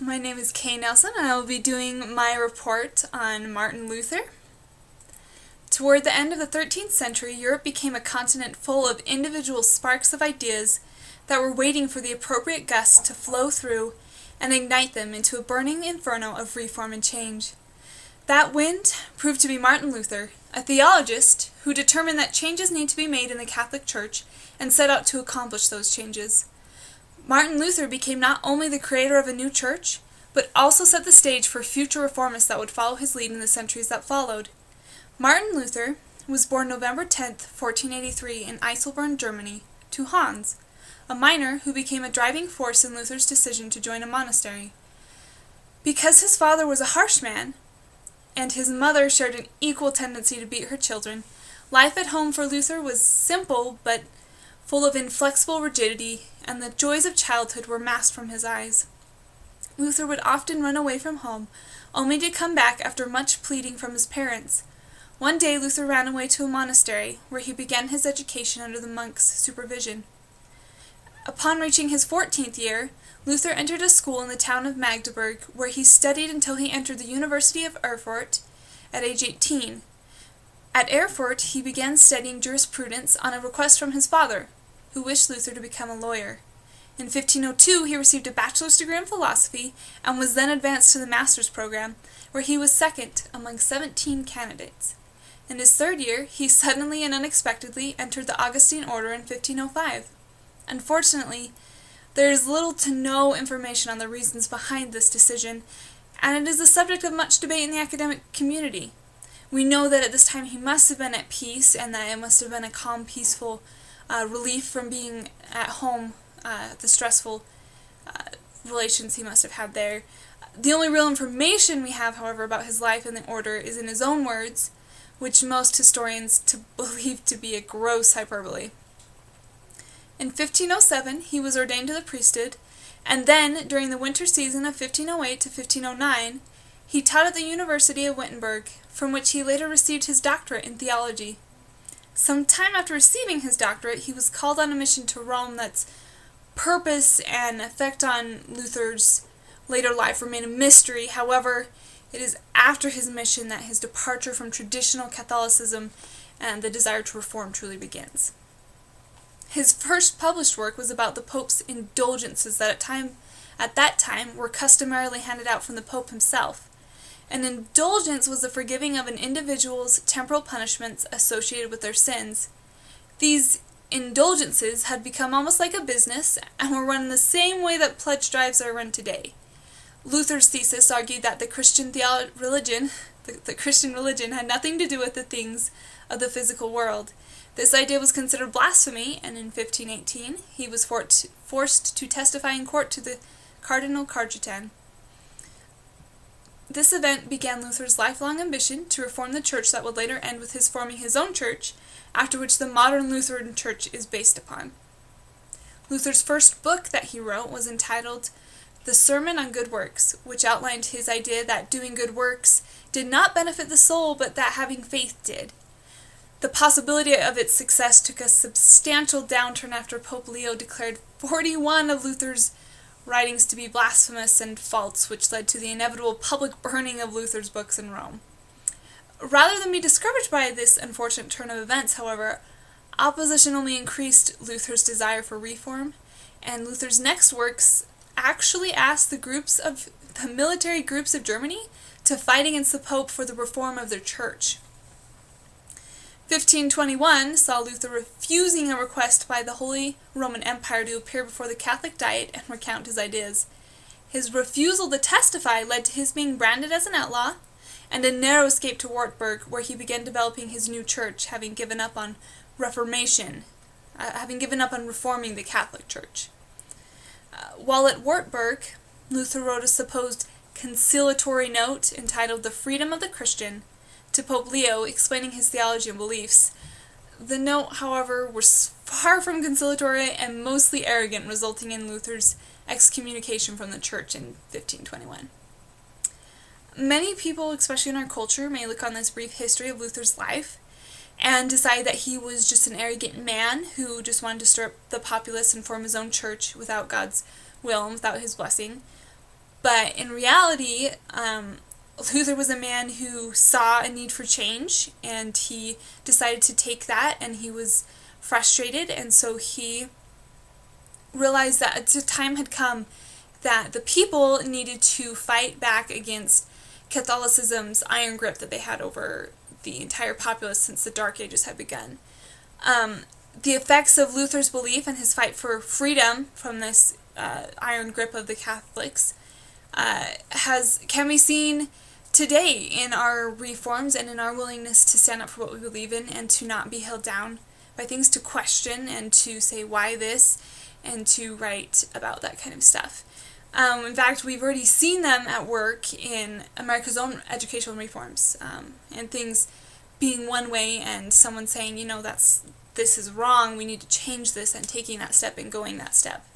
My name is Kay Nelson, and I will be doing my report on Martin Luther. Toward the end of the 13th century, Europe became a continent full of individual sparks of ideas that were waiting for the appropriate gusts to flow through and ignite them into a burning inferno of reform and change. That wind proved to be Martin Luther, a theologist who determined that changes need to be made in the Catholic Church and set out to accomplish those changes. Martin Luther became not only the creator of a new church, but also set the stage for future reformists that would follow his lead in the centuries that followed. Martin Luther was born November 10, 1483 in Eiselborn, Germany, to Hans, a miner who became a driving force in Luther's decision to join a monastery. Because his father was a harsh man, and his mother shared an equal tendency to beat her children, life at home for Luther was simple but full of inflexible rigidity, and the joys of childhood were masked from his eyes. Luther would often run away from home, only to come back after much pleading from his parents. One day Luther ran away to a monastery, where he began his education under the monks' supervision. Upon reaching his 14th year, Luther entered a school in the town of Magdeburg, where he studied until he entered the University of Erfurt at age 18. At Erfurt, he began studying jurisprudence on a request from his father, who wished Luther to become a lawyer. In 1502, he received a bachelor's degree in philosophy and was then advanced to the master's program, where he was second among 17 candidates. In his third year, he suddenly and unexpectedly entered the Augustine order in 1505. Unfortunately, there is little to no information on the reasons behind this decision, and it is the subject of much debate in the academic community. We know that at this time he must have been at peace, and that it must have been a calm, peaceful relief from being at home, the stressful relations he must have had there. The only real information we have, however, about his life in the order is in his own words, which most historians believe to be a gross hyperbole. In 1507, he was ordained to the priesthood, and then, during the winter season of 1508 to 1509, he taught at the University of Wittenberg, from which he later received his doctorate in theology. Some time after receiving his doctorate, he was called on a mission to Rome that's purpose and effect on Luther's later life remain a mystery. However, it is after his mission that his departure from traditional Catholicism and the desire to reform truly begins. His first published work was about the Pope's indulgences that at that time were customarily handed out from the Pope himself. An indulgence was the forgiving of an individual's temporal punishments associated with their sins. These indulgences had become almost like a business and were run the same way that pledge drives are run today. Luther's thesis argued that the Christian religion had nothing to do with the things of the physical world. This idea was considered blasphemy, and in 1518 he was forced to testify in court to the Cardinal Cajetan. This event began Luther's lifelong ambition to reform the church that would later end with his forming his own church, after which the modern Lutheran church is based upon. Luther's first book that he wrote was entitled The Sermon on Good Works, which outlined his idea that doing good works did not benefit the soul, but that having faith did. The possibility of its success took a substantial downturn after Pope Leo declared 41 of Luther's writings to be blasphemous and false, which led to the inevitable public burning of Luther's books in Rome. Rather than be discouraged by this unfortunate turn of events, however, opposition only increased Luther's desire for reform, and Luther's next works actually asked the military groups of Germany to fight against the Pope for the reform of their church. 1521 saw Luther refusing a request by the Holy Roman Empire to appear before the Catholic Diet and recount his ideas. His refusal to testify led to his being branded as an outlaw, and a narrow escape to Wartburg, where he began developing his new church, having given up on reforming the Catholic Church. While at Wartburg, Luther wrote a supposed conciliatory note entitled The Freedom of the Christian to Pope Leo, explaining his theology and beliefs. The note, however, was far from conciliatory and mostly arrogant, resulting in Luther's excommunication from the church in 1521. Many people, especially in our culture, may look on this brief history of Luther's life and decide that he was just an arrogant man who just wanted to stir up the populace and form his own church without God's will and without his blessing. But in reality, Luther was a man who saw a need for change, and he decided to take that, and he was frustrated, and so he realized that a time had come that the people needed to fight back against Catholicism's iron grip that they had over the entire populace since the Dark Ages had begun. The effects of Luther's belief and his fight for freedom from this iron grip of the Catholics can be seen today in our reforms and in our willingness to stand up for what we believe in and to not be held down by things, to question and to say why this, and to write about that kind of stuff. In fact, we've already seen them at work in America's own educational reforms, and things being one way and someone saying, this is wrong, we need to change this, and taking that step and going that step.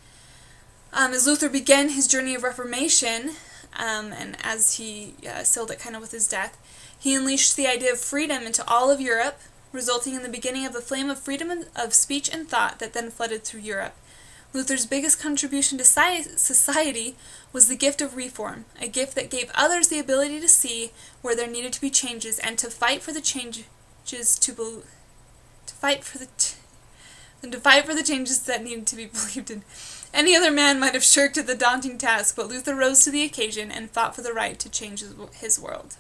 As Luther began his journey of Reformation, and as he sealed it kind of with his death, he unleashed the idea of freedom into all of Europe, resulting in the beginning of the flame of freedom of speech and thought that then flooded through Europe. Luther's biggest contribution to society was the gift of reform, a gift that gave others the ability to see where there needed to be changes and to fight for the changes that needed to be believed in. Any other man might have shirked at the daunting task, but Luther rose to the occasion and fought for the right to change his world.